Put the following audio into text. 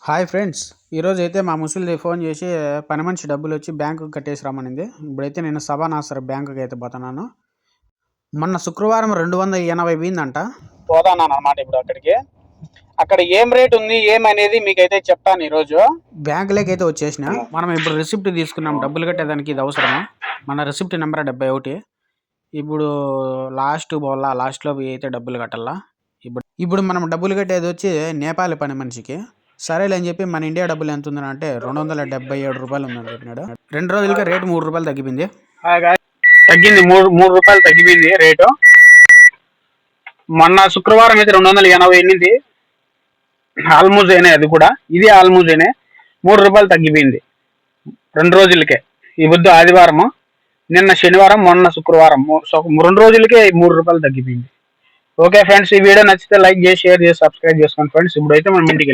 Hi friends, ఈరోజు అయితే మా ముసలిది ఫోన్ చేసి పని మనిషి డబ్బులు వచ్చి బ్యాంకుకి కట్టేసి రమ్మనింది. ఇప్పుడైతే నేను సభానాసర్ బ్యాంకుకి అయితే పోతున్నాను. మొన్న శుక్రవారం 280 పోయిందంట. పోతాను అన్నమాట ఇప్పుడు అక్కడికి. అక్కడ ఏం రేట్ ఉంది ఏమనేది మీకైతే చెప్తాను ఈరోజు. బ్యాంకులోకి అయితే వచ్చేసిన. మనం ఇప్పుడు రిసిప్ట్ తీసుకున్నాం, డబ్బులు కట్టేదానికి ఇది అవసరమా. మన రిసిప్ట్ నెంబర్ 71. ఇప్పుడు లాస్ట్లో అయితే డబ్బులు కట్టాలా. ఇప్పుడు మనం డబ్బులు కట్టేది వచ్చి నేపాల్ పని మనిషికి. సరేలే అని చెప్పి మన ఇండియా డబ్బులు ఎంత ఉందని అంటే 277 రూపాయలు ఉందని చెప్పినాడు. 2 రోజులకి రేటు 3 రూపాయలు తగ్గిపోయింది. తగ్గింది 3 రూపాయలు తగ్గిపోయింది రేటు. మొన్న శుక్రవారం అయితే 280 వెళ్ళింది. ఆల్మోస్ట్ అయినాయి, అది కూడా ఇది ఆల్మోస్ట్ అయినాయి. 3 రూపాయలు తగ్గిపోయింది 2 రోజులకే. ఈ బుద్ధ ఆదివారము, నిన్న శనివారం, మొన్న శుక్రవారం 2 రోజులకే 3 రూపాయలు తగ్గిపోయింది. ఓకే ఫ్రెండ్స్, ఈ వీడియో నచ్చితే లైక్ చేసి షేర్ చేసి సబ్స్క్రైబ్ చేసుకోండి ఫ్రెండ్స్. ఇప్పుడైతే మనం ఇంటికి